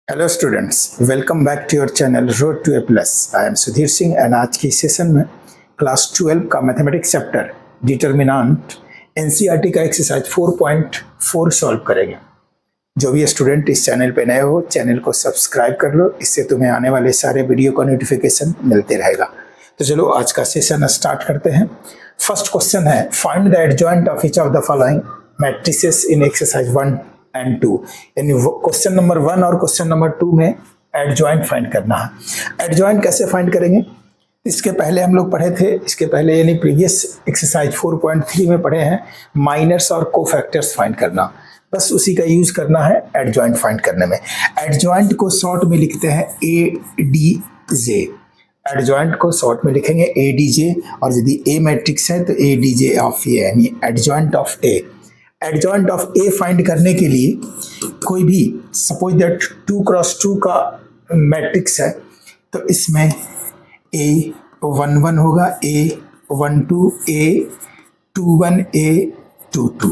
Hello students, welcome back to your channel road to A plus. I am Sudhir Singh and आज की session में class 12 का mathematics chapter determinant NCERT का exercise 4.4 solve करेंगे। जो भी स्टूडेंट इस चैनल पे नए हो, चैनल को सब्सक्राइब कर लो, इससे तुम्हें आने वाले सारे वीडियो का नोटिफिकेशन मिलते रहेगा। तो चलो आज का सेशन स्टार्ट करते हैं। फर्स्ट क्वेश्चन है, find the adjoint of each of the following matrices in exercise 1 and 2। यानी क्वेश्चन नंबर 1 और क्वेश्चन नंबर 2 में एडजॉइंट फाइंड करना है। एडजॉइंट कैसे फाइंड करेंगे, इसके पहले हम लोग पढ़े थे, इसके पहले यानी प्रीवियस एक्सरसाइज 4.3 में पढ़े हैं माइनर्स और कोफैक्टर्स फाइंड करना। बस उसी का यूज करना है एडजॉइंट फाइंड करने में। एडजॉइंट को शॉर्ट में लिखते हैं एडीजे। एडजॉइंट को शॉर्ट में लिखेंगे एडीजे, और यदि ए मैट्रिक्स है तो एडीजे ऑफ ए, यानी adjoint of a. Adjoint of A find करने के लिए कोई भी सपोज दैट 2x2 का मैट्रिक्स है, तो इसमें A11 होगा, A12, A21, A22।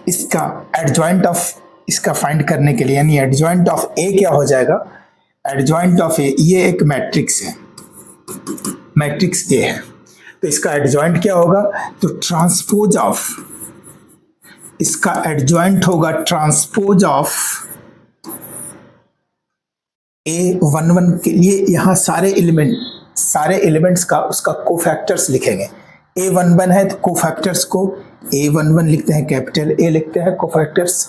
इसका एडजॉइंट ऑफ इसका फाइंड करने के लिए, यानी एडजॉइंट ऑफ ए क्या हो जाएगा, एडजॉइंट ऑफ ए, ये एक मैट्रिक्स है, मैट्रिक्स ए है, तो इसका एडजॉइंट क्या होगा, तो ट्रांसपोज ऑफ, इसका एडजॉइंट होगा ट्रांसपोज ऑफ A11 के लिए यहाँ सारे एलिमेंट्स का उसका कोफैक्टर्स लिखेंगे। A11 है तो कोफैक्टर्स को A11 लिखते हैं, कैपिटल A लिखते हैं कोफैक्टर्स।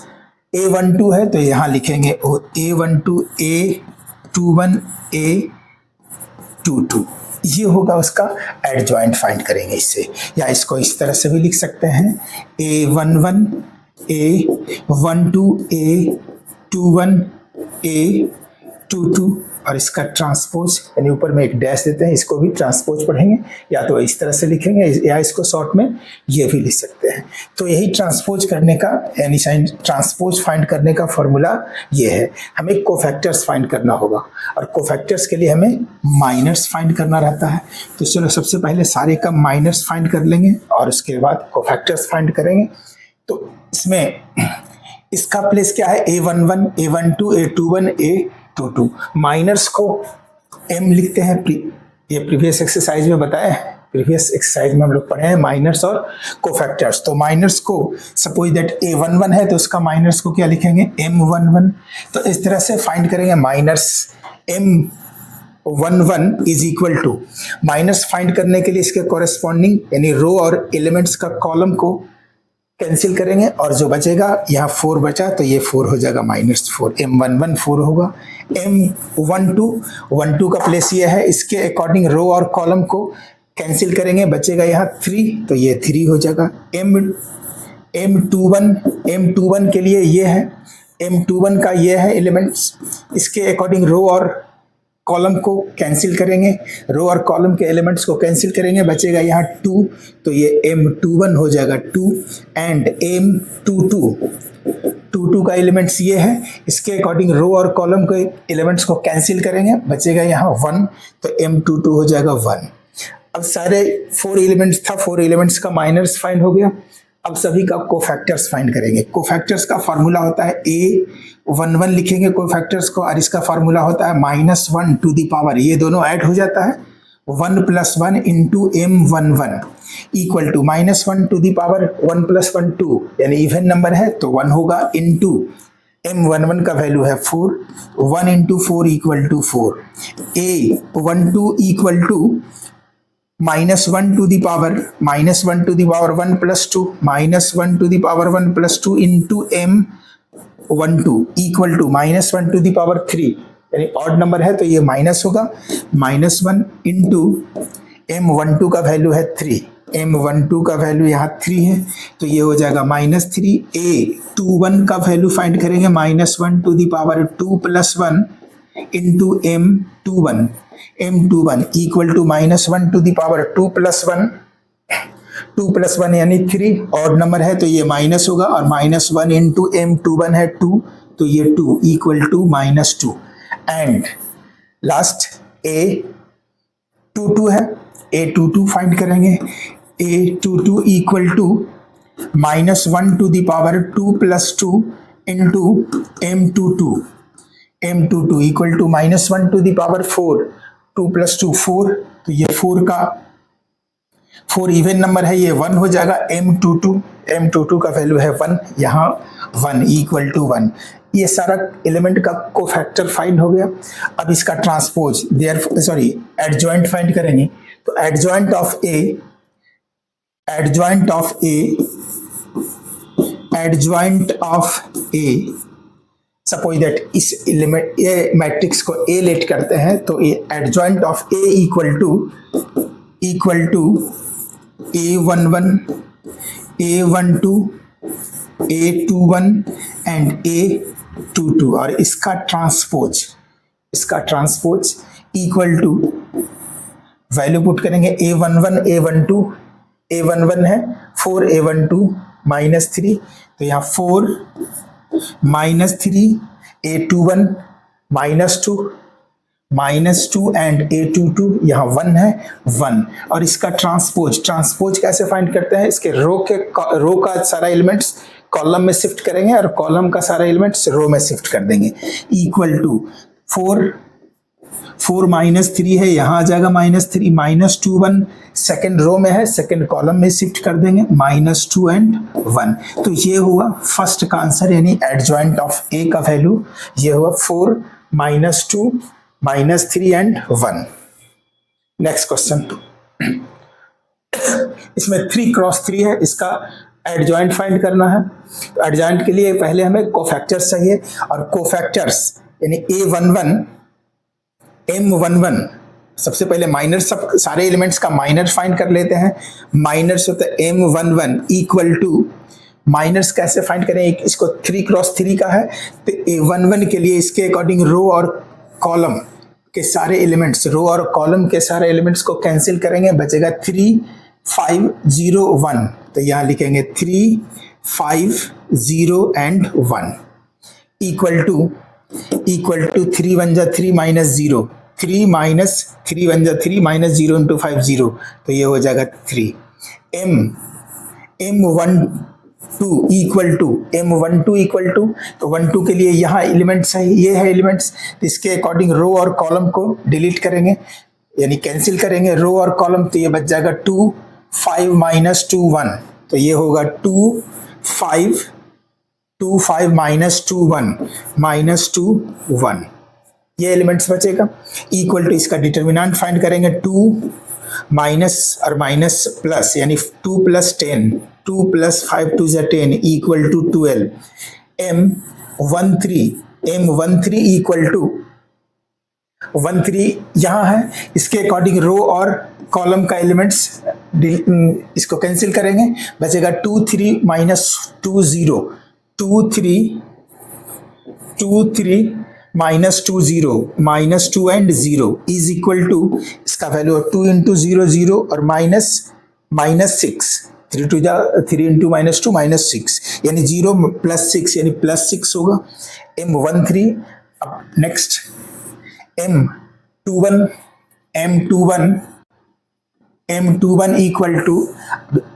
A12 है तो यहाँ लिखेंगे A12, A21, A22। ये होगा उसका एडजॉइंट फाइंड करेंगे इससे, या इसको इस तरह से भी लिख सकते हैं A11, A12, A21, A22, और इसका ट्रांसपोज, यानी ऊपर में एक डैश देते हैं, इसको भी ट्रांसपोज पढ़ेंगे, या तो इस तरह से लिखेंगे या इसको शॉर्ट में ये भी लिख सकते हैं। तो यही ट्रांसपोज करने का, यानी ट्रांसपोज फाइंड करने का फॉर्मूला ये है। हमें कोफैक्टर्स फाइंड करना होगा, और कोफैक्टर्स के लिए हमें माइनर्स फाइंड करना रहता है। तो चलो सबसे पहले सारे का माइनर्स फाइंड कर लेंगे और उसके बाद कोफैक्टर्स फाइंड करेंगे। तो इसमें इसका प्लेस क्या है, A11, A12, A21, A22। Miners को M लिखते हैं, ये प्रीवियस एक्सरसाइज में बताया है, प्रीवियस एक्सरसाइज में हम लोग पढ़े हैं माइनर्स और कोफैक्टर्स। तो माइनर्स को सपोज दैट A11 है तो उसका माइनर्स को क्या लिखेंगे, M11। तो इस तरह से फाइंड करेंगे minors. M11 is equal to, minors find करने के लिए इसके कॉरेस्पॉन्डिंग यानी रो और एलिमेंट्स का कॉलम को कैंसिल करेंगे, और जो बचेगा यहाँ 4 बचा तो ये 4 हो जाएगा, -4। M11 4 होगा। M12 का प्लेस ये है, इसके अकॉर्डिंग रो और कॉलम को कैंसिल करेंगे, बचेगा यहाँ 3 तो ये 3 हो जाएगा। M21 के लिए ये है, M21 का ये है एलिमेंट्स, इसके अकॉर्डिंग रो और कॉलम को कैंसिल करेंगे, रो और कॉलम के एलिमेंट्स को कैंसिल करेंगे, बचेगा यहाँ 2 तो ये M21 हो जाएगा 2। एंड M22 का एलिमेंट्स ये है, इसके अकॉर्डिंग रो और कॉलम के एलिमेंट्स को कैंसिल करेंगे, बचेगा यहाँ 1 तो M22 हो जाएगा 1। अब सारे 4 एलिमेंट्स था, 4 एलिमेंट्स का माइनर्स फाइंड हो गया। अब सभी का कोफैक्टर्स फाइंड करेंगे। कोफैक्टर्स का फार्मूला होता है A11 लिखेंगे कोफैक्टर्स को, और इसका फार्मूला होता है -1 टू द पावर, ये दोनों ऐड हो जाता है 1 + 1 into M11 equal to -1 to the power 1 + 1 2, यानी इवन नंबर है तो 1 होगा, इंटू M11 का वैल्यू है 4, 1 × 4 = 4। A12 equal to -1 to the power 1 + 2, -1 to the power 1 + 2 into M12 equal to -1 to the power 3, यानी ऑड नंबर है तो ये माइनस होगा, -1 इंटू M12 का वैल्यू है 3, M12 का वैल्यू यहाँ 3 है तो ये हो जाएगा -3। A21 का वैल्यू फाइंड करेंगे, -1 to the power 2 + 1 into M21 equal to -1 to the power 2 + 1 यानी 3, ऑड नंबर है तो ये माइनस होगा, और -1 इंटू M21 है 2 तो ये 2 equal to -2। And last A22 है, A22 फाइंड करेंगे, A22 equal to -1 to the power 2 + 2 into M22 m22 equal to -1 to the power 4, 2 + 2 4, तो ये 4 इवन नंबर है, ये 1 हो जाएगा। m22 का वैल्यू है 1, यहाँ 1 इक्वल टू 1। ये सारा एलिमेंट का कोफैक्टर फाइंड हो गया। अब इसका ट्रांसपोज एडजॉइंट फाइंड करेंगे। तो adjoint of A suppose that इस एलिमेंट ये मैट्रिक्स को ए लेट करते हैं, तो ये adjoint of A equal to A11, A12, A21 and A22, और इसका transpose equal to value put करेंगे A11, A12 है 4, A12 -3, तो यहाँ 4 -3, A21 -2 एंड A22 यहाँ 1 है 1, और इसका ट्रांसपोज कैसे फाइंड करते हैं? इसके रो का सारा एलिमेंट्स कॉलम में शिफ्ट करेंगे और कॉलम का सारा एलिमेंट्स रो में शिफ्ट कर देंगे। इक्वल टू 4 -3 है, यहाँ आ जाएगा -3, -2 1 सेकेंड रो में है, सेकेंड कॉलम में शिफ्ट कर देंगे, -2 एंड 1। तो ये हुआ फर्स्ट का आंसर, यानी एडजॉइंट ऑफ ए का वैल्यू ये हुआ 4 -2 -3 एंड 1। नेक्स्ट क्वेश्चन 2, इसमें 3 क्रॉस 3 है, इसका एडजॉइंट फाइंड करना है। तो एडजॉइंट के लिए पहले हमें कोफैक्टर्स चाहिए, और कोफैक्टर्स यानी A11 M11, सबसे पहले माइनर सब सारे एलिमेंट्स का माइनर फाइंड कर लेते हैं। माइनर्स होता है M11 इक्वल टू, माइनर्स कैसे फाइंड करें? एक इसको 3 क्रॉस 3 का है, तो A11 के लिए इसके अकॉर्डिंग रो और कॉलम के सारे एलिमेंट्स, रो और कॉलम के सारे एलिमेंट्स को कैंसिल करेंगे, बचेगा 3 5 0 1, तो यहाँ लिखेंगे 3 5 0 एंड 1 इक्वल टू 3 1 जा 3 -0, 3 -3 1 जा 3 -0 × 5 0, तो ये हो जाएगा 3। M12 इक्वल टू, तो 1 2 के लिए यहाँ एलिमेंट्स है, ये है एलिमेंट्स, तो इसके अकॉर्डिंग रो और कॉलम को डिलीट करेंगे, यानी कैंसिल करेंगे रो और कॉलम, तो ये बच जाएगा 2 5 -2 1, तो ये होगा 2 5 -2 1 ये एलिमेंट्स बचेगा। इक्वल टू इसका डिटर्मिनेंट फाइंड करेंगे, 2 माइनस और माइनस प्लस, यानी 2 + 10, 2 + 5 2 = 10 equal to 12। M13 equal to 13 यहाँ है, इसके अकॉर्डिंग रो और कॉलम का एलिमेंट्स इसको कैंसिल करेंगे, बचेगा 2 3 -2 0, 2 3 -2 0 -2 एंड 0 इज इक्वल टू, इसका वैल्यू 2 × 0 0 और -6, 3 2 3 × -2 -6, यानी 0 + 6 यानी +6 होगा। M13। अब next M21 equal to,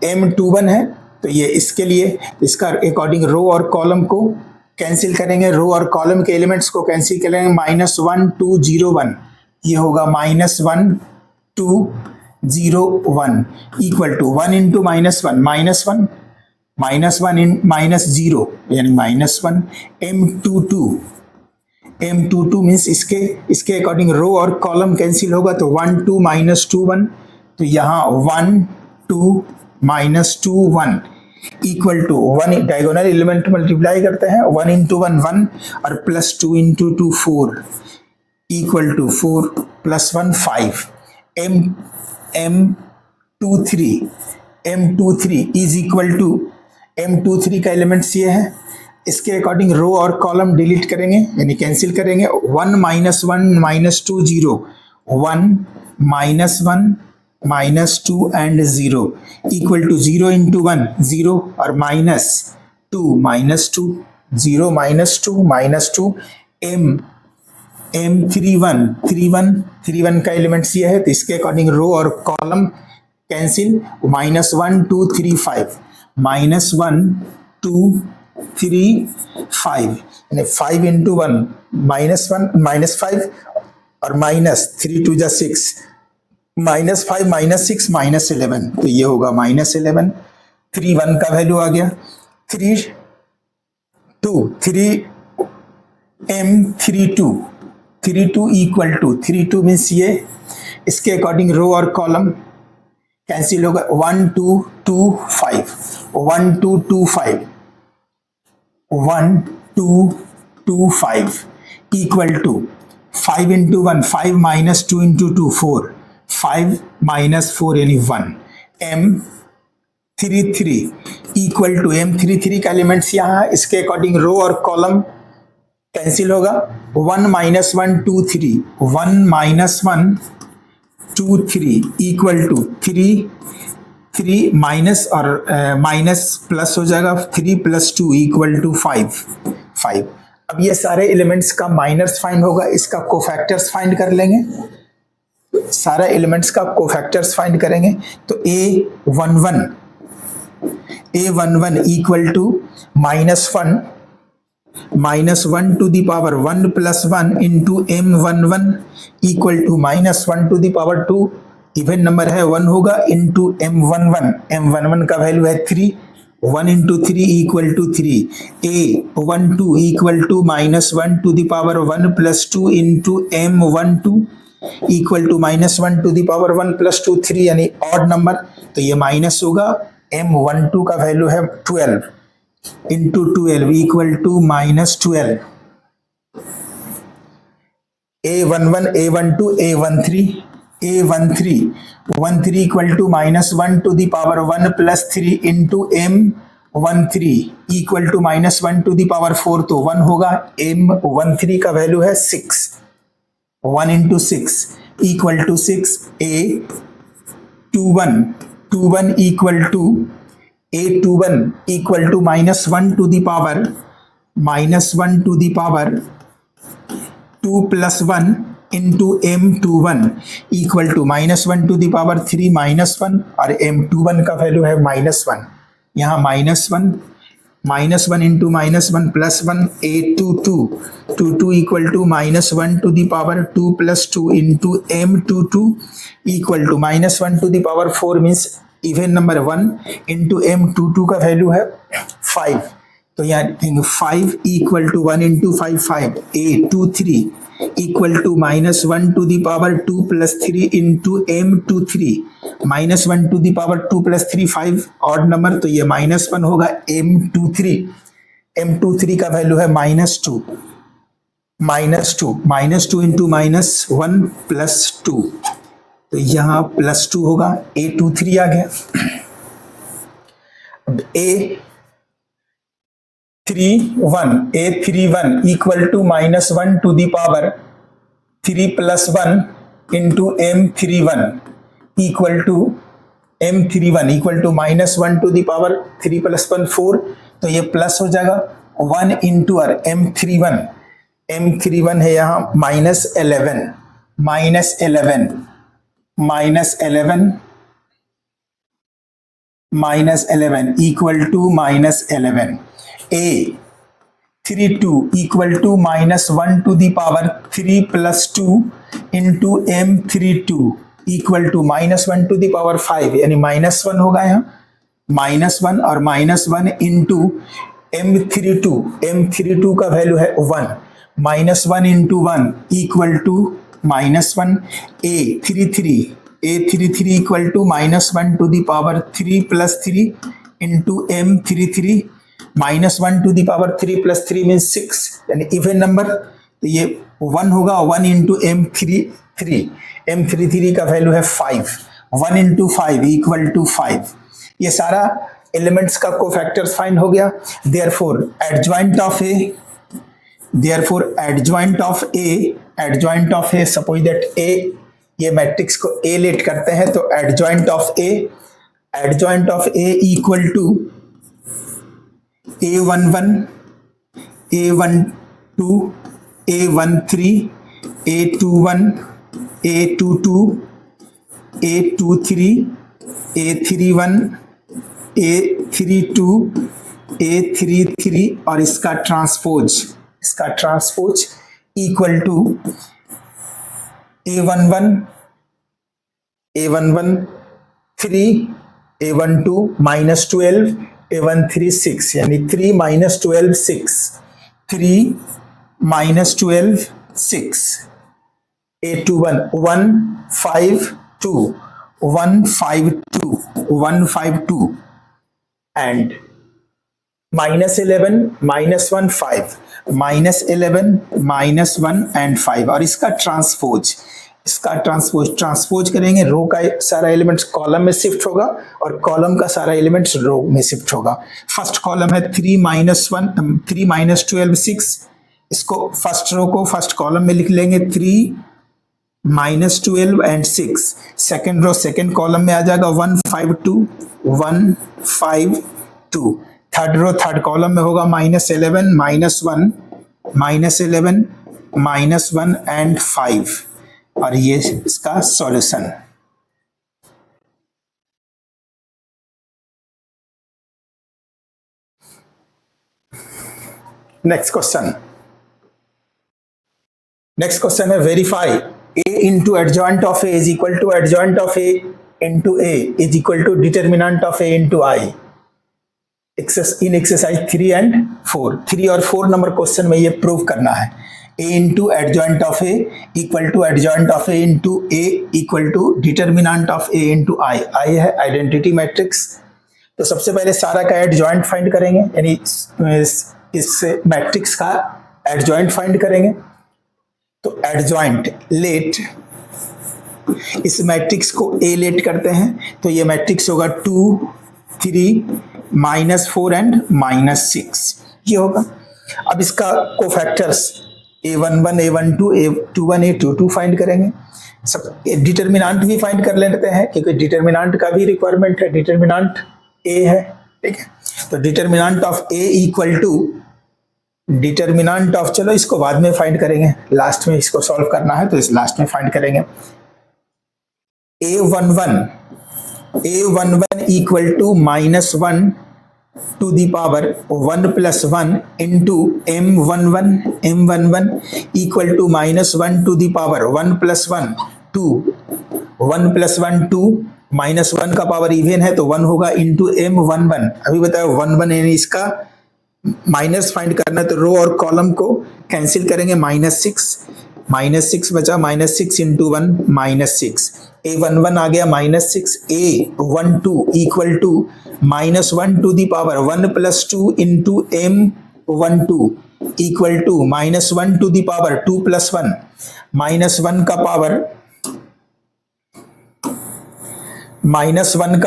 M21 है, तो ये इसके लिए इसका अकॉर्डिंग रो और कॉलम को कैंसिल करेंगे, रो और कॉलम के एलिमेंट्स को कैंसिल करेंगे, -1 2 0 1, ये होगा -1 2 0 1 इक्वल टू 1 × -1 -1 -0 यानी -1। M22 मीन्स इसके अकॉर्डिंग रो और कॉलम कैंसिल होगा, तो 1 2 -2 1, तो यहाँ 1 2 -2 1 equal to 1, diagonal element multiply करते हैं, 1 × 1 1 और +2 × 2 4 equal to 4 + 1 5। M23 is equal to, M23 का एलिमेंट्स ये है, इसके अकॉर्डिंग रो और कॉलम डिलीट करेंगे, यानी कैंसिल करेंगे, 1 -1 -2 0, 1 -1 -2 एंड 0 इक्वल टू 0 × 1 0 और -2 0 -2 M31 का एलिमेंट्स ये है, तो इसके अकॉर्डिंग रो और कॉलम कैंसिल, -1 2 3 5 -1 2 3 5, यानी 5 इंटू 1 -1 -5 और -3 टू जा 6, -5 -6 -11, तो ये होगा -11। 3 1 का वैल्यू आ गया। 3 2 इक्वल टू 32 मीन्स ये इसके अकॉर्डिंग रो और कॉलम कैंसिल होगा। 1 2 2 5 1 2 2 5 1 2 2 5 equal to 5 into 1 5 minus 2 into 2 4 5 minus 4 यानी 1 M33 इक्वल टू M33 का एलिमेंट्स यहाँ इसके अकॉर्डिंग रो और कॉलम कैंसिल होगा। 1 minus 1 2 3 1 minus 1 2 3 equal to 3 minus और माइनस प्लस हो जाएगा। 3 + 2 इक्वल टू 5। अब ये सारे एलिमेंट्स का माइनस फाइंड होगा, इसका कोफैक्टर्स फाइंड कर लेंगे। सारा एलिमेंट्स का कोफैक्टर्स फाइंड करेंगे तो A11 equal to -1 to the power 1 + 1 into M11 equal to -1 to the power 2, even number है 1 होगा, इंटू M11 का वैल्यू है 3, 1 into 3 equal to 3। A12 equal to -1 to the power 1 + 2 into M12 equal to -1 to the power 1 + 2 3, यानी odd number, तो ये minus होगा। M12 का value है 12 into 12 equal to -12। A11 A12 A13 equal to -1 to the power 1 + 3 into M13 equal to -1 to the power 4, तो 1 होगा। M13 का value है 6, 1 into 6 equal to 6। A21 equal to -1 to the power 2 + 1 into M21 equal to -1 to the power 3 -1, और M21 का value है -1, यहाँ -1 into -1 + 1। A22 equal to -1 to the power 2 + 2 into M22 equal to -1 to the power 4 means even number 1 into M22 का value है 5, तो यहाँ लिखेंगे 5 equal to 1 into 5 5। A23 equal to -1 to the power 2 + 3 into M23 -1 to the power 2 + 3 5, odd number, तो ये -1 होगा। M23 का value है -2 इंटू -1 + 2, तो यहाँ +2 होगा। A23 आ गया। अब A31 equal to -1 to the power 3 + 1 into M31 equal to -1 to the power 3 + 1 4, तो ये प्लस हो जाएगा। 1 इंटू M31 है यहाँ -11 equal to -11। A32 equal to -1 to the power 3 + 2 into M32 equal to -1 to the power 5, यानी -1 होगा यहाँ, -1 और -1 इंटू M32 का वैल्यू है 1, -1 into 1 equal to -1। A33 equal to -1 to the power 3 + 3 into M33 -1 to the power 3 + 3 means 6, यानी even number, तो ये 1 होगा। 1 इंटू M33 का वैल्यू है 5, 1 इंटू 5 इक्वल टू 5। ये सारा एलिमेंट्स का कोफैक्टर्स फाइंड हो गया। Therefore adjoint of A, suppose that A, ये मैट्रिक्स को A लेट करते हैं, तो adjoint of A equal to A11 A12 A13 A21 A22 A23 A31 A32 A33 और इसका ट्रांसपोज इसका transpose equal to A11 3 A12 -12 A13 6 यानी 3 -12 6 3 -12 6 A21 152 152 and -11 -1 5 -11 -1 and 5 और इसका ट्रांसपोज करेंगे, रो का सारा एलिमेंट्स कॉलम में शिफ्ट होगा और कॉलम का सारा एलिमेंट्स रो में शिफ्ट होगा। फर्स्ट कॉलम है 3 -12 6, इसको फर्स्ट रो को फर्स्ट कॉलम में लिख लेंगे 3 -12 and 6। Second row second column में आ जाएगा 152 152। थर्ड रो थर्ड कॉलम में होगा -11 -1 -11 -1 and 5 और ये इसका सॉल्यूशन। नेक्स्ट क्वेश्चन है verify A into adjoint of A is equal to adjoint of A into A is equal to determinant of A into I in exercise 3 and 4। 3 और 4 number question में ये prove करना है। A into adjoint of A equal to adjoint of A into A equal to determinant of A into I है identity matrix. तो सबसे पहले सारा का एडजॉइंट फाइंड करेंगे, यानी इस मैट्रिक्स का एडजॉइंट फाइंड करेंगे। तो एडजॉइंट लेट, इस मैट्रिक्स को ए लेट करते हैं तो ये मैट्रिक्स होगा 2 3 -4 एंड -6 ये होगा। अब इसका cofactors A11 A12 A21 A22 find करेंगे। सब डिटर्मिनेंट भी फाइंड कर लेते हैं क्योंकि डिटर्मिनेंट का भी रिक्वायरमेंट है, डिटर्मिनेंट A है, ठीक है। तो determinant of A equal to determinant of, चलो इसको बाद में फाइंड करेंगे, लास्ट में इसको सॉल्व करना है तो इस लास्ट में फाइंड करेंगे। A11 equal to -1 to the power 1 + 1 into M11 equal to -1 to the power 1 + 1 2 1 + 1 2 -1 का पावर इवन है तो 1 होगा इंटू M11। अभी बताओ 11 यानी इसका माइनस फाइंड करना है तो रो और कॉलम को कैंसिल करेंगे, -6 बचा, -6 इंटू 1 -6 A11 आ गया -6 A12 equal to -1 to the power 1 + 2 into M12 equal to -1 to the power 2 + 1 -1 का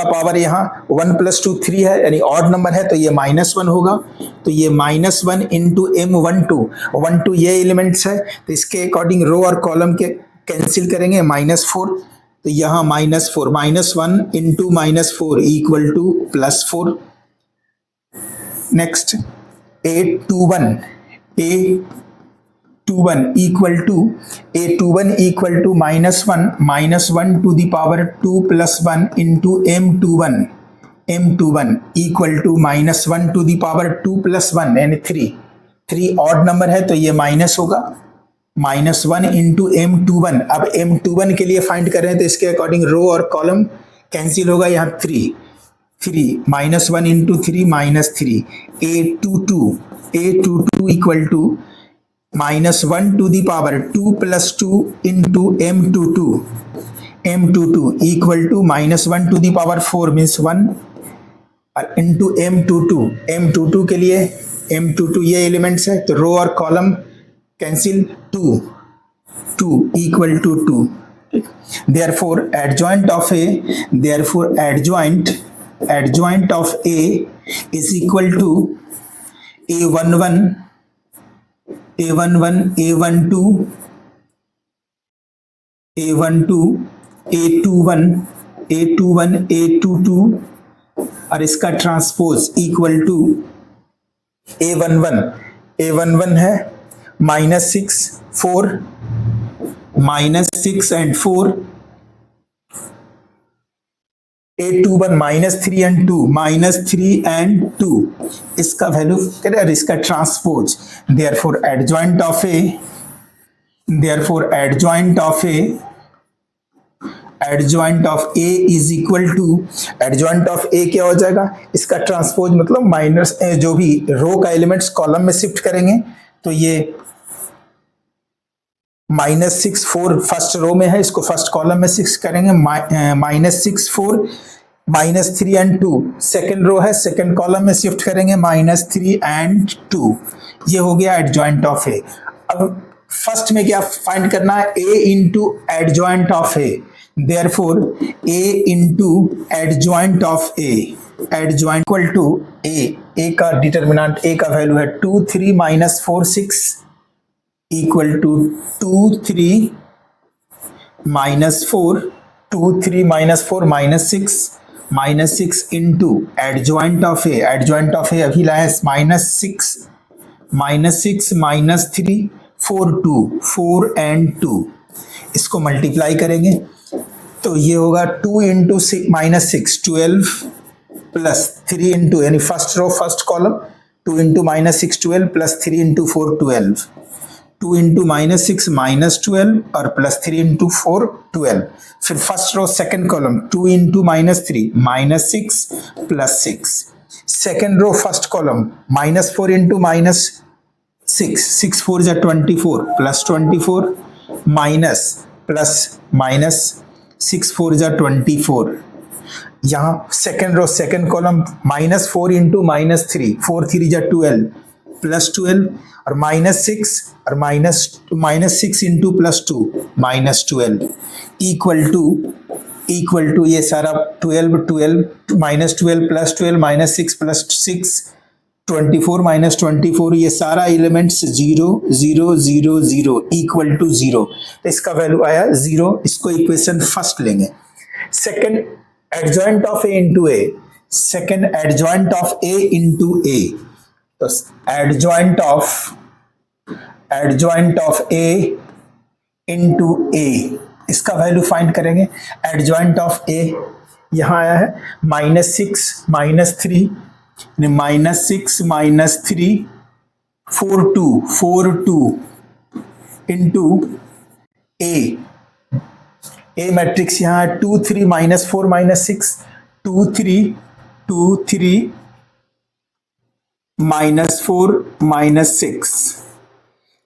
पावर यहाँ 1 + 2 3 है यानी ऑड नंबर है तो ये -1 होगा। तो ये -1 इंटू M12 12 ये एलिमेंट्स है तो इसके अकॉर्डिंग रो और कॉलम के कैंसिल करेंगे, -4 तो यहाँ -4 -1 into -4 equal to +4। Next A21 equal to -1 to the power 2 + 1 into M21 equal to -1 to the power 2 + 1 यानी 3 ऑड नंबर है तो ये माइनस होगा, -1 इंटू M21। अब M21 के लिए फाइंड कर रहे हैं तो इसके अकॉर्डिंग रो और कॉलम कैंसिल होगा, यहाँ 3 -1 into 3 -3 A22 equal to -1 to the power 2 + 2 into M22 equal to -1 to the power 4 means 1 और इंटू M22 के लिए M22 ये एलिमेंट्स है तो रो और column cancel, 2 equal to 2। Therefore adjoint of A is equal to A11 A12 A21 A22 और इसका transpose equal to A11 है -6 4 -6 and 4 A21 -3 -3 इसका वैल्यू और इसका transpose, therefore adjoint of a, adjoint of A is equal to, adjoint of a क्या हो जाएगा, इसका ट्रांसपोज मतलब माइनस जो भी रो का एलिमेंट्स कॉलम में शिफ्ट करेंगे तो ये -6 4 फर्स्ट रो में है, इसको फर्स्ट कॉलम में शिफ्ट करेंगे, -6 4 -3 and 2 सेकेंड रो है, सेकेंड कॉलम में शिफ्ट करेंगे -3 and 2, ये हो गया एडजॉइंट ऑफ ए। अब फर्स्ट में क्या फाइंड करना है, a into adjoint of a, therefore a into adjoint of a, adjoint equal to a का डिटर्मिनेंट, ए का वैल्यू है 2 3 -4 6 equal to 2 3 -4 2 3 -4 -6 into adjoint of a, adjoint of a अभी लाए -6 -3 4 2 4 and 2, इसको मल्टीप्लाई करेंगे तो ये होगा 2 इंटू -6 12 प्लस 3 इंटू, यानी first row first column 2 into -6 12 plus 3 into 4 12, 2 into -6 -12 और प्लस 3 इंटू 4 12, फिर first row second column 2 into -3 -6 plus 6, second row first column -4 into -6 6 4 जा 24 प्लस 24 माइनस प्लस माइनस 6 4 जा 24, यहाँ second row second column -4 into -3 4 3 जा 12 plus 12 और -6 और -6 into +2 -12 equal to ये सारा 12 12 -12 प्लस 12 -6 प्लस 6 24 -24, ये सारा एलिमेंट्स 0 0 0 0 इक्वल टू 0, तो इसका वैल्यू आया 0, इसको इक्वेशन फर्स्ट लेंगे। Second adjoint of A into a, second adjoint of A into a, तो adjoint of A into a, इसका वैल्यू फाइंड करेंगे। एडजॉइंट ऑफ ए यहाँ आया है -6 -3 -6 -3 4 2 इंटू ए मैट्रिक्स यहाँ है 2 3 -4 -6 2 3 2 3 -4 -6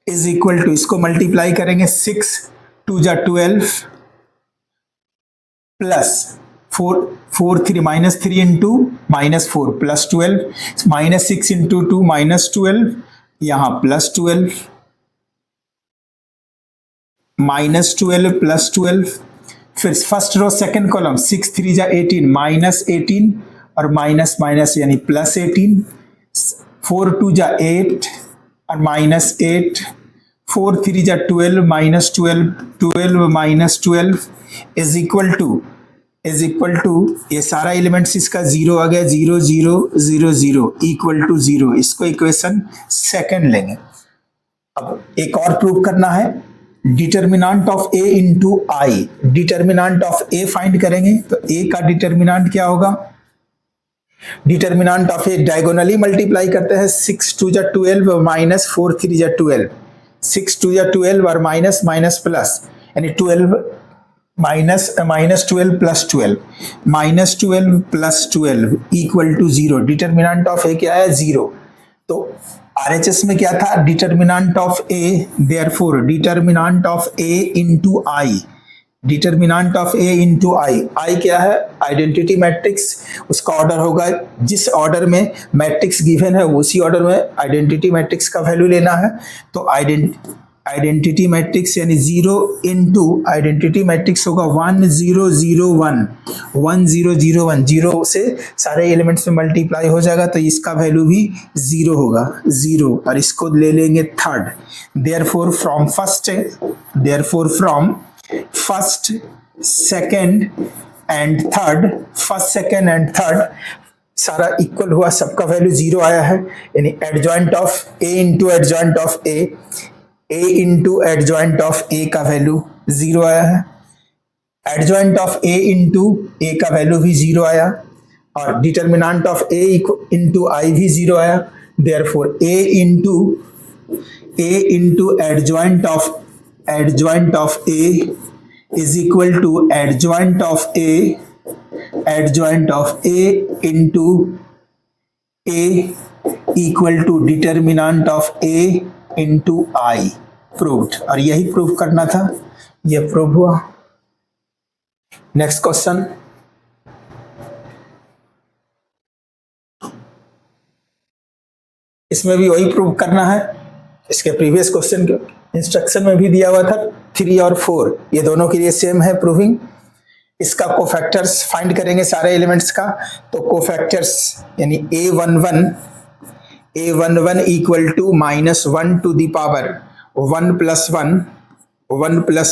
इज इक्वल टू, इसको मल्टीप्लाई करेंगे 6 2 जा 12 प्लस 4 3 -3 इंटू -4 प्लस 12 -6 इंटू 2 -12, यहाँ प्लस 12 -12 प्लस 12, फिर फर्स्ट रो सेकेंड कॉलम 6 3 जा 18 -18 और माइनस यानी प्लस 18, 4 2 जा 8 और -8, 4 3 जा 12 -12 12 -12 इज इक्वल टू ये सारा एलिमेंट्स इसका 0 आ गया, 0 0 0 0 इक्वल टू 0, इसको इक्वेशन सेकंड लेंगे। अब एक और प्रूव करना है, determinant of A into I, determinant of A find करेंगे तो ए का डिटर्मिनेंट क्या होगा, determinant of A diagonally multiply करते हैं, 6 2 जा 12 -4 3 जा 12, 6 2 जा 12 और माइनस प्लस यानी 12 -12 plus 12 -12 plus 12 equal to 0, determinant of a क्या है 0, तो RHS में क्या था, determinant of a, therefore determinant of A into I, determinant of A into I क्या है, आइडेंटिटी मैट्रिक्स, उसका ऑर्डर होगा जिस ऑर्डर में मैट्रिक्स गिवन है उसी ऑर्डर में आइडेंटिटी मैट्रिक्स का वैल्यू लेना है, तो आइडेंटिटी मैट्रिक्स यानी 0 इंटू आइडेंटिटी मैट्रिक्स होगा 1 0 0 1 1 0 0 1, 0 से सारे एलिमेंट्स में मल्टीप्लाई हो जाएगा तो इसका वैल्यू भी 0 होगा 0, और इसको ले लेंगे third, therefore from first second and third सारा इक्वल हुआ, सबका वैल्यू 0 आया है, यानी adjoint of A into adjoint of A into adjoint of a का वैल्यू 0 आया है, adjoint of A into a का वैल्यू भी जीरो आया और determinant of A into I भी जीरो आया। Therefore a into adjoint of A is equal to adjoint of A into a equal to determinant of A into I. Proved. और यही prove करना था, यह प्रूव हुआ। नेक्स्ट क्वेश्चन, इसमें भी वही प्रूव करना है। इसके प्रीवियस क्वेश्चन के इंस्ट्रक्शन में भी दिया हुआ था 3 और 4, ये दोनों के लिए सेम है प्रूविंग। इसका कोफैक्टर्स फाइंड करेंगे सारे एलिमेंट्स का। तो कोफैक्टर्स यानी a11 equal to -1 to the power 1 plus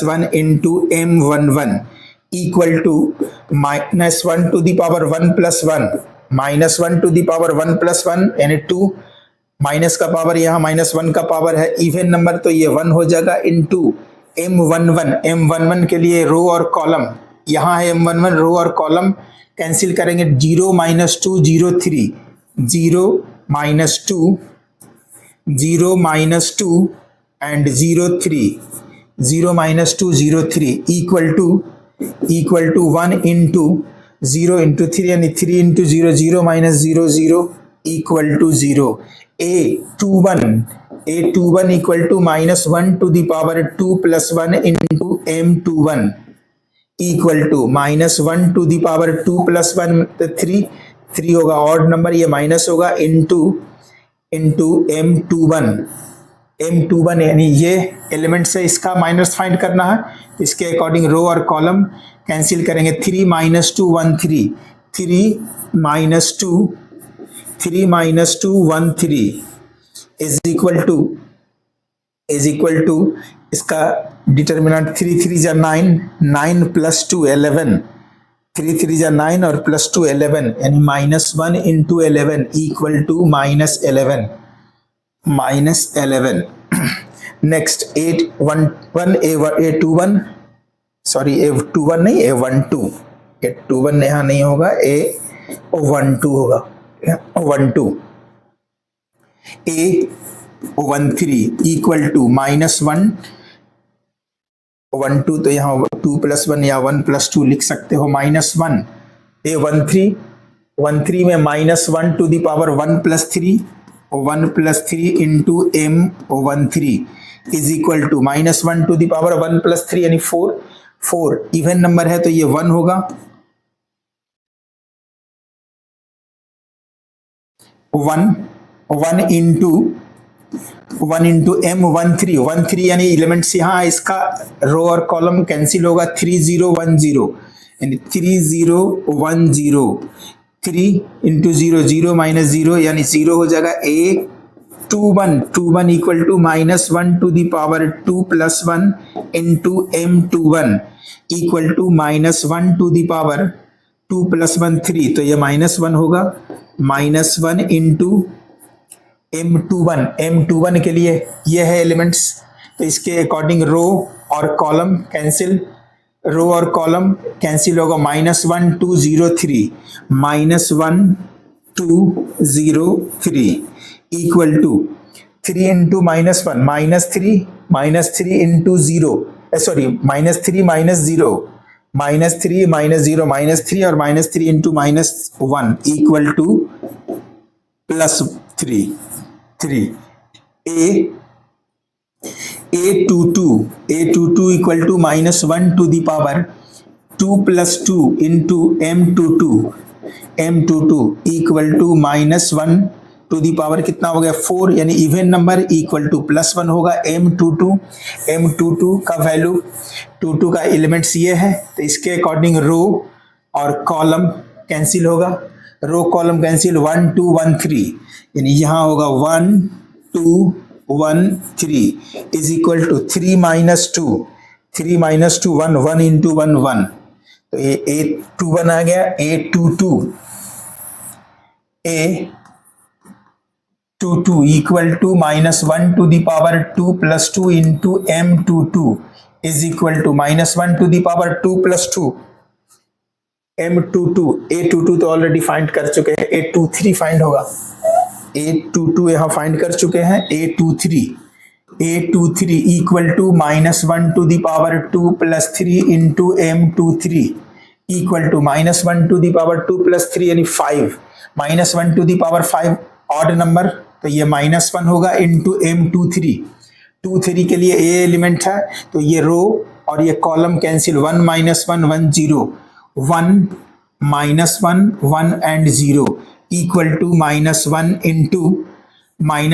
1 into m11 equal to -1 to the power 1 plus 1 -1 to the power 1 plus 1 यानी 2, माइनस का पावर यहाँ -1 का पावर है, इवन नंबर तो ये 1 हो जाएगा, इंटू m11 के लिए रो और कॉलम, यहाँ है m11 रो और कॉलम कैंसिल करेंगे, 0 - 2 0 3 0 - 2 and 0 3 0 - 2 0 3 equal to 1 into 0 into 3 यानी 3 into 0 0 - 0 0 equal to 0। a21 equal to -1 to the power 2 plus 1 into m21 equal to -1 to the power 2 plus 1 3 होगा, ऑड नंबर ये माइनस होगा, इंटू m21 यानी ये element से इसका minus find करना है। इसके अकॉर्डिंग रो और कॉलम कैंसिल करेंगे, 3 - 2 1 3 3 - 2 1 3 इज इक्वल टू इसका डिटर्मिनेंट 3 3 जा 9 9 प्लस 2 11 3 3 जा 9 और प्लस 2 11 यानी -1 into 11 equal to -11 next a21 sorry a21 नहीं a12 यहाँ नहीं होगा, a12 होगा, 12 a13 इक्वल टू -1 12 तो यहाँ 2 प्लस 1 या 1 प्लस 2 लिख सकते हो, -1 a13 में -1 to the power 1 plus 3 into m13 is equal to -1 to the power 1 plus 3 यानी 4 इवन नंबर है तो ये 1 होगा, 1 इंटू m13 यानी एलिमेंट्स यहाँ, इसका रो और कॉलम कैंसिल होगा, 3 0 1 0 यानी 3 0 1 0 3 इंटू 0 0 - 0 यानी 0 हो जाएगा, a21 equal to -1 to the power 2 plus 1 into m21 equal to -1 to the power 2 plus 1 3 तो ये -1 होगा, -1 इंटू m21 के लिए ये है एलिमेंट्स। तो इसके अकॉर्डिंग रो और कॉलम कैंसिल होगा, -1 2 0 3 -1 2 0 3 equal to 3 into -1 -3 into 0 sorry -3 -0 और -3 into -1 equal to +3 a22 equal to -1 to the power 2 plus 2 into m22 equal to -1 to the power कितना हो गया 4 यानी इवन नंबर इक्वल टू +1 होगा, m22 का value 22 का एलिमेंट्स ये है। तो इसके अकॉर्डिंग रो और कॉलम कैंसिल होगा, रो कॉलम कैंसिल 1 2 1 3 यानी यहाँ होगा 1 2 1 3 इज इक्वल टू 3 - 2 1 इंटू 1 1 तो ये a21 आ गया, a22 equal to -1 to the power 2 plus 2 into m22 is equal to -1 to the power 2 plus 2 m22 a22 तो ऑलरेडी फाइंड कर चुके हैं, a23 फाइंड होगा, a22 यहां फाइंड कर चुके हैं, a23 equal to -1 to the power 2 plus 3 into m23 equal to -1 to the power 2 plus 3 यानी 5, -1 to the power 5 odd number, तो ये -1 होगा इंटू m23, 23 के लिए a एलिमेंट है तो ये रो और ये column cancel, 1 -1 1 0, 1 -1 1 and 0 equal to -1 into 1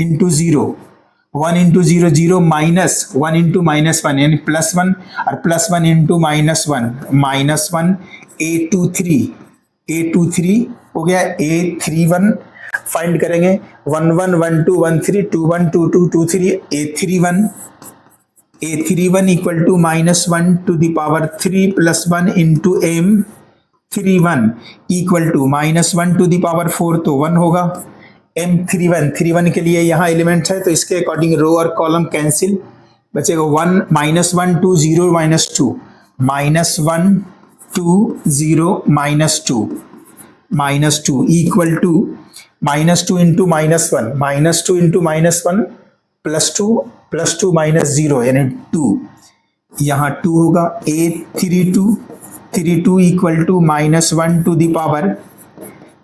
into 0, 1 into 0 0 minus 1 into -1 यानी +1 और +1 इंटू -1 a23 हो गया, a31 फाइंड करेंगे, 1 1 1 2 1 3 2 1 2 2 2 3 a31 equal to -1 to the power 3 plus 1 into m31 equal to -1 to the power 4 तो 1 होगा, m31 के लिए यहाँ एलिमेंट है तो इसके अकॉर्डिंग रो और कॉलम कैंसिल, बचेगा 1 -1 2 0 -2 -1 2 0 -2 इक्वल टू -2 इंटू -1 प्लस 2 -0 यानी 2, यहाँ 2 होगा, a32 equal to -1 to the power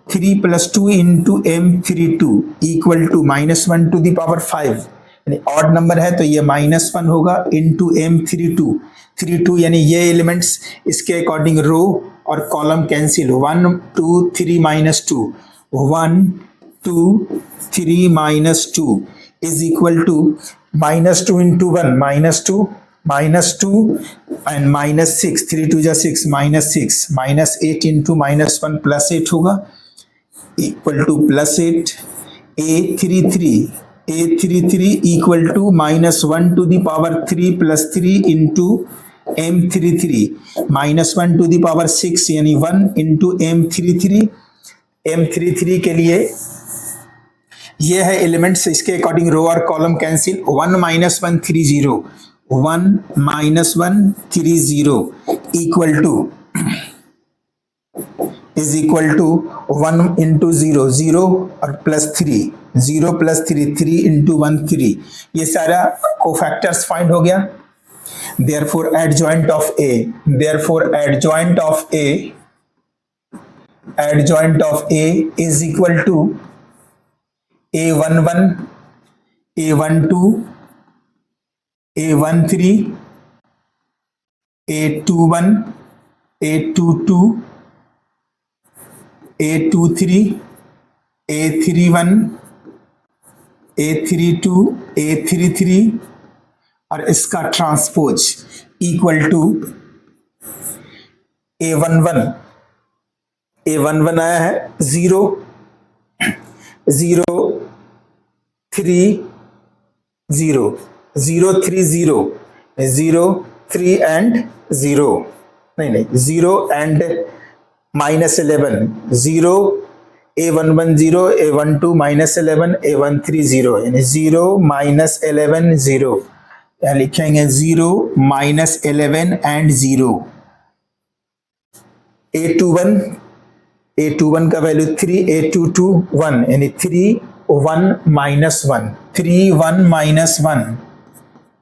3 plus 2 into m32 equal to -1 to the power 5 यानी ऑड नंबर है तो ये -1 होगा इंटू m32 यानी ये एलिमेंट्स इसके अकॉर्डिंग रो और column cancel, 1 2 3 -2 1 2 3 -2 is equal to -2 into 1 -2 and -6, 3 2 6 -6 -8 into -1 plus 8 होगा equal to +8, a33 equal to -1 to the power 3 plus 3 into m33 -1 to the power 6 यानी 1 into m33 के लिए ये है एलिमेंट्स, इसके अकॉर्डिंग रो और column cancel, 1 -1 3 0 is equal to 1 into 0 0 और +3 0 + 3 3 into 1 3, ये सारा कोफैक्टर्स फाइंड हो गया, therefore adjoint of A is equal to a11 a12 a13 a21 a22 a23 a31 a32 a33 और इसका ट्रांसपोज इक्वल टू a11 आया है 0 0 3 0 0 3 0 0 3 एंड 0 नहीं 0 एंड -11 0 a11 0 a12 -11 a13 0 यानी 0 -11 0, यहाँ लिखेंगे 0 -11 एंड 0, a21 का वैल्यू 3 a22 1 यानी 3 1 -1 3 1 -1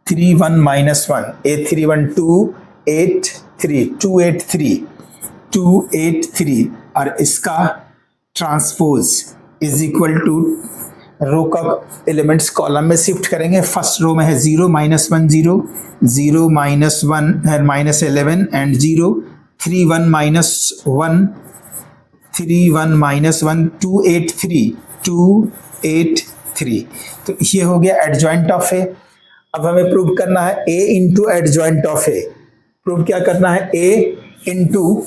3 1 -1 a31 2 8 3 283 और इसका ट्रांसपोज इज इक्वल टू रो का एलिमेंट्स कॉलम में शिफ्ट करेंगे, फर्स्ट रो में है 0 -1 0 0 -1 है -11 एंड 0 3 1 -1 3 1 -1 283 तो ये हो गया एडजॉइंट ऑफ ए। अब हमें प्रूव करना है a into adjoint of a. Prove क्या करना है, a into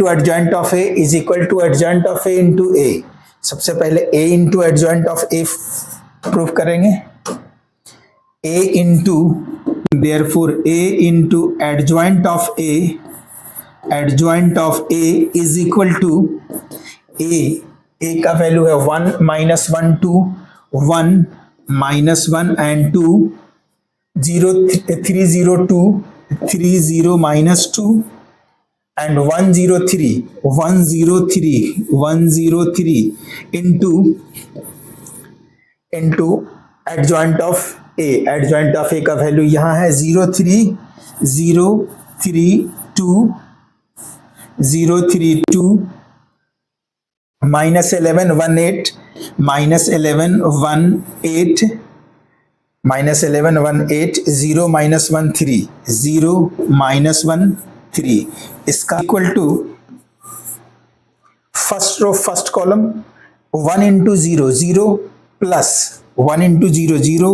adjoint of A is equal to adjoint of A into a. सबसे पहले a into adjoint of a prove करेंगे, a into therefore a into adjoint of A is equal to a का value है 1 -1 2 1 -1 and 2 302, 30 minus 2 and 103 into adjoint of A. adjoint of A का value यहाँ है 03032 minus 11 18 minus 11 18 minus 11 18 0 minus 1 3 0 minus 1 3 इसका equal to first row first column 1 into 0 0 plus 1 into 0 0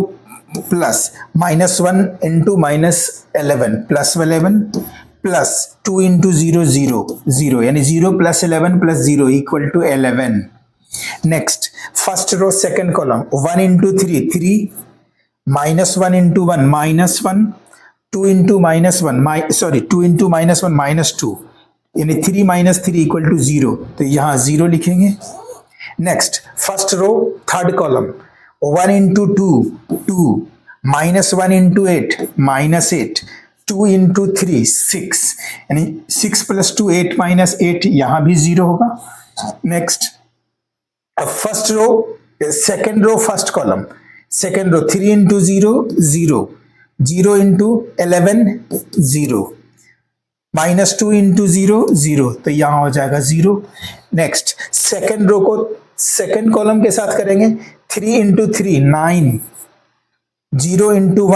plus minus 1 into minus 11 plus 11 plus 2 into 0 0 0 यानी 0 plus 11 plus 0 equal to 11. Next first row second column 1 into 3 3 minus 1 into 1 minus 1 2 into minus 1 2 into minus 1 minus 2 यानी 3 minus 3 equal to 0 तो यहाँ 0 लिखेंगे. Next first row third column 1 into 2 2 minus 1 into 8 minus 8 2 into 3 6 यानी 6 plus 2 8 minus 8 यहाँ भी 0 होगा. Next first row second row first column second row 3 into 0 0 0 into 11 0 minus 2 into 0 0 तो यहाँ हो जाएगा 0. Next second row को second column के साथ करेंगे 3 into 3 9 0 into 1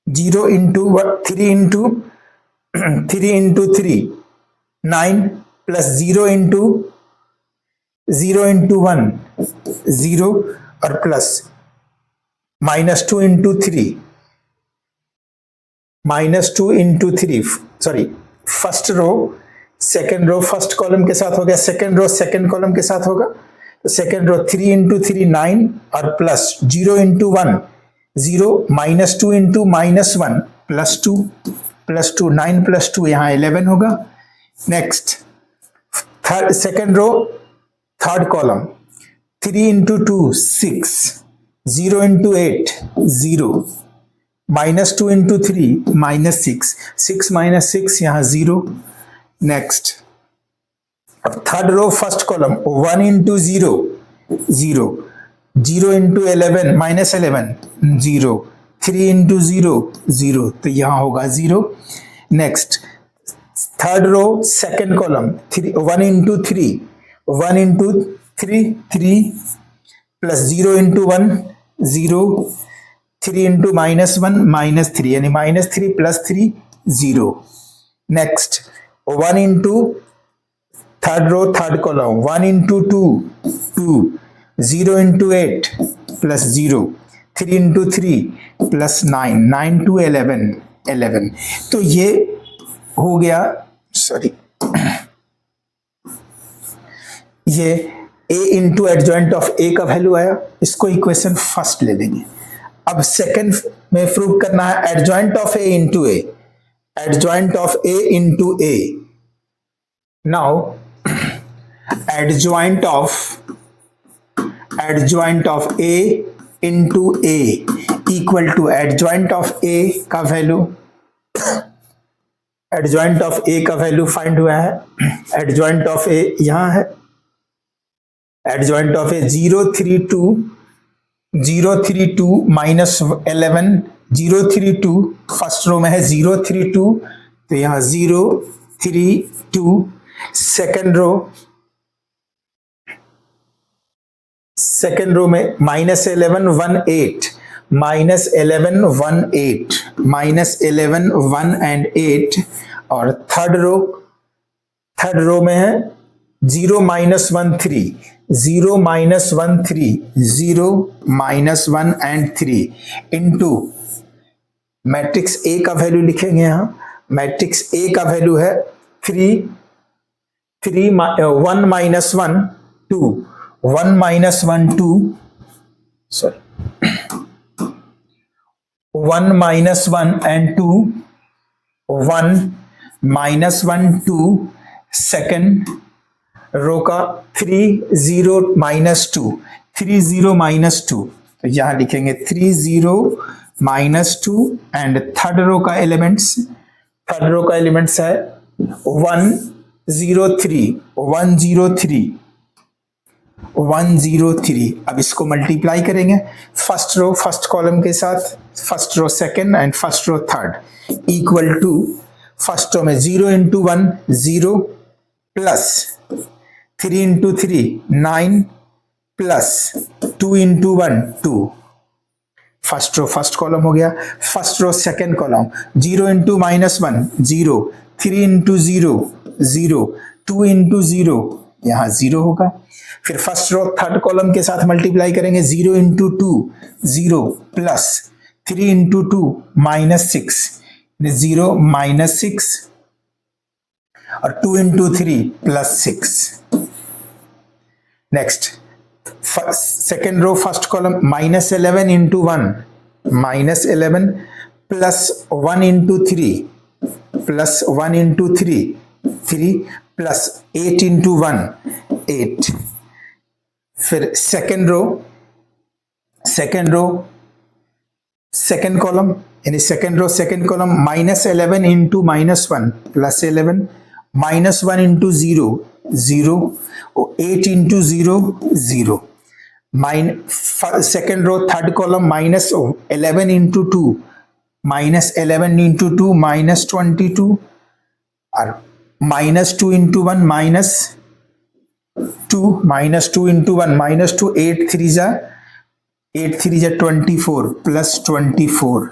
0 into 3 into 3 into 3 9 plus 0 into 1 0 और plus minus 2 into 3 minus 2 into 3 sorry first row second row first column के साथ हो गया second row second column के साथ होगा तो second row 3 into 3 9 और plus 0 into 1 0 minus 2 into minus 1 plus 2 9 plus 2 यहाँ 11 होगा. Next third second row third column 3 into 2 6 0 into 8 0 minus 2 into 3 minus 6 6 minus 6 यहाँ 0. Next third row first column 1 into 0 0 0 into 11 minus 11 0 3 into 0 0 तो यहाँ होगा 0. Next third row second column 1 into 3 1 into 3 3 plus 0 into 1 0 3 into minus 1 minus 3 यानी minus 3 plus 3 0. Next 1 into third row third column 1 into 2 2 0 into 8 plus 0 3 into 3 plus 9 9 to 11 11 तो ये हो गया sorry ये a into adjoint of a का value आया. इसको equation first ले लेंगे. अब सेकंड में प्रूव करना है adjoint of a into a adjoint of a into a. Now adjoint of A into A equal to adjoint of A का वैल्यू adjoint of A का वैल्यू फाइंड हुआ है. adjoint of A यहाँ है. adjoint of A 032 minus 11 032 first row में है 032 तो यहाँ 032 सेकेंड रो में minus 11 1 8 minus 11 1 8 minus 11 1 and 8 और थर्ड रो में है 0 minus 1 3 0 minus 1 3 0 minus 1 and 3 into matrix A का वैल्यू लिखेंगे. यहाँ मैट्रिक्स A का वैल्यू है 1 minus 1 2 1 minus 1 2 sorry 1 minus 1 and 2 1 minus 1 2 second row का 3 0 minus 2 3 0 minus 2 तो यहां लिखेंगे 3 0 -2 एंड थर्ड रो का एलिमेंट्स है 103। अब इसको मल्टीप्लाई करेंगे फर्स्ट रो फर्स्ट कॉलम के साथ, first row second and first row third, equal to first row में 0 into 1 0 plus 3 into 3 9 plus 2 into 1 2। First row first column हो गया। First row second column 0 into -1 0, 3 into 0 0, 2 into 0 यहाँ 0 होगा। फिर first row third column के साथ multiply करेंगे 0 into 2 0 plus 3 into 2 -6 0 -6 और 2 into 3 +6। Next second row first column -11 into 1 -11 plus 1 into 3 plus 1 into 3 3 plus 8 into 1 8। फिर सेकेंड रो सेकेंड कॉलम यानी second row second column -11 into -1 plus 11 -1 into 0 0 और 8 into 0 0। Second row third column -11 into 2 -11 into 2 -22 और -2 into 1 -2 -2 into 1 -2 8 3 जा 24 plus 24।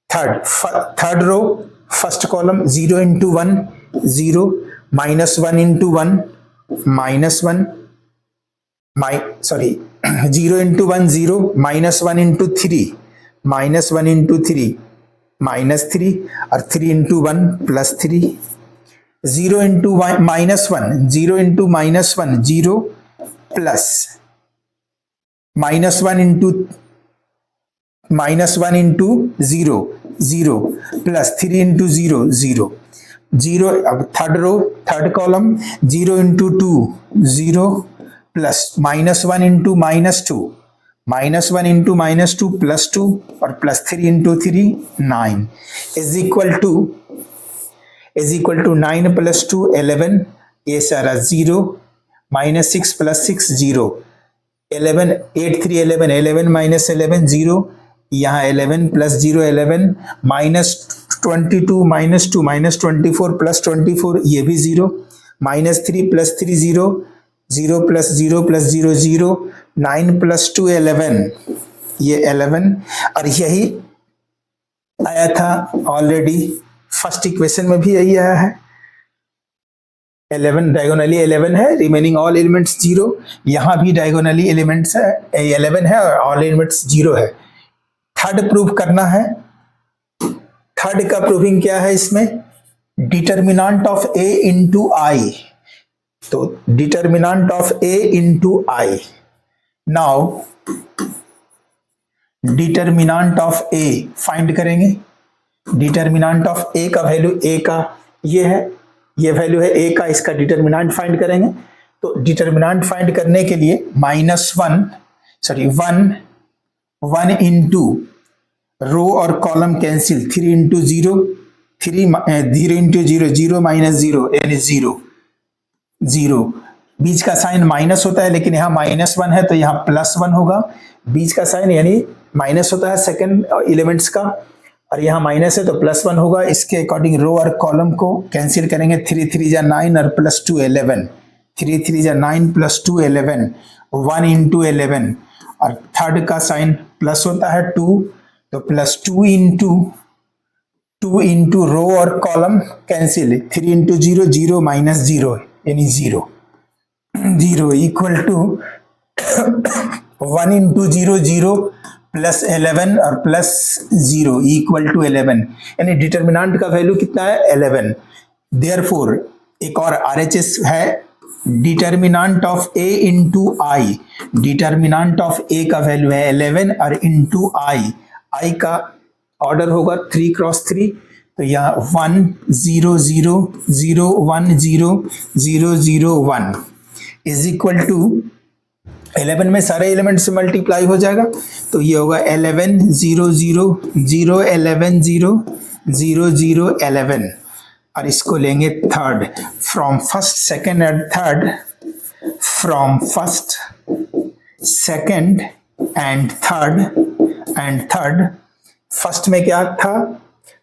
Third row first column 0 into 1 0 -1 into 1 -1 0 into 1 0 -1 into 3 -1 into 3 -3 और 3 into 1 +3। 0 into -1 0 into -1 0 plus -1 into 0 0 plus 3 into 0 0 0। अब third row third column 0 into 2 0 plus -1 into -2 -1 into -2 +2 और +3 into 3 9 is equal to 9 plus 2 11। ये सारा 0 -6 plus 6 0 11 8 3 11 11 minus 11 0। यहाँ 11 plus 0 11 -22 -2 -24 plus 24 ये भी 0 -3 plus 3 0 0 plus 0 plus 0 0 9 plus 2 11 ये 11। और यही आया था ऑलरेडी फर्स्ट इक्वेशन में भी यही आया है। 11 डायगोनली 11 है, रिमेनिंग ऑल एलिमेंट्स 0। यहाँ भी डायगोनली एलिमेंट्स है 11 है और ऑल एलिमेंट्स 0 है। थर्ड प्रूव करना है। थर्ड का प्रूविंग क्या है इसमें? डिटर्मिनेंट ऑफ a इंटू आई। तो determinant of a into I. Now determinant of a find करेंगे। डिटर्मिनेंट ऑफ a का वैल्यू a का ये है, ये वैल्यू है a का, इसका डिटर्मिनेंट फाइंड करेंगे। तो डिटर्मिनेंट फाइंड करने के लिए वन इंटू रो और column cancel, 3 into 0 3 into 0 0 minus 0 यानी 0। बीच का साइन माइनस होता है लेकिन यहाँ -1 है तो यहाँ +1 होगा। बीच का साइन यानी माइनस होता है सेकंड एलिमेंट्स का और यहाँ माइनस है तो +1 होगा। इसके अकॉर्डिंग रो और कॉलम को कैंसिल करेंगे। 3 3 जा 9 और +2 11, 3 3 जा 9 +2 11, 1 इंटू 11 और थर्ड का साइन प्लस होता है 2 तो +2 इंटू रो और कॉलम कैंसिल, 3 इंटू 0 0 माइनस 0 यानी 0 इक्वल टू 1 इंटू 0 0 प्लस 11 और प्लस 0 इक्वल टू 11 यानी डिटर्मिनेंट का वैल्यू कितना है 11। देयरफॉर एक और RHS है, determinant of a into I. Determinant of a का वैल्यू है 11 और इंटू आई का ऑर्डर होगा 3 क्रॉस 3। तो यहाँ 1 0 0 0 1 0 0 0 1 इज इक्वल टू 11 में सारे एलिमेंट से मल्टीप्लाई हो जाएगा, तो ये होगा 11 0 0 0 11 0 0 0 11। और इसको लेंगे third, from first second and third, from first second and third. First में क्या था?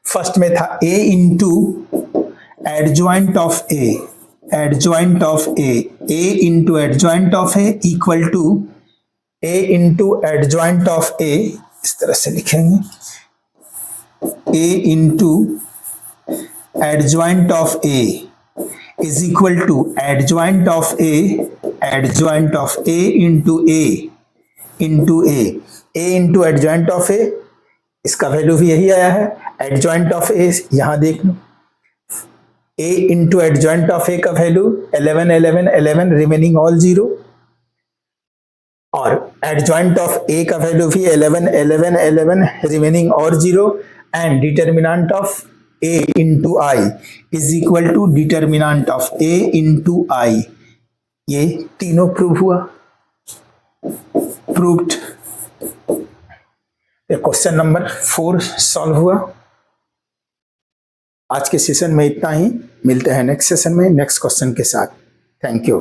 फर्स्ट में था a into adjoint of a, adjoint of a into adjoint of a equal to a into adjoint of a, इस तरह से लिखेंगे, a into adjoint of a is equal to adjoint of a, adjoint of a into a into a into adjoint of a, इसका value भी यही आया है। Adjoint of a यहां देख लो, a into adjoint of a का value 11 11 11 remaining all 0, और एडजॉइंट ऑफ a का वैल्यू भी 11 11 11 रिमेनिंग और 0, and determinant of a into i is equal to determinant of a into i। ये तीनों प्रूव हुआ, प्रूव्ड। क्वेश्चन नंबर 4 सॉल्व हुआ। आज के सेशन में इतना ही, मिलते हैं नेक्स्ट सेशन में नेक्स्ट क्वेश्चन के साथ। Thank you.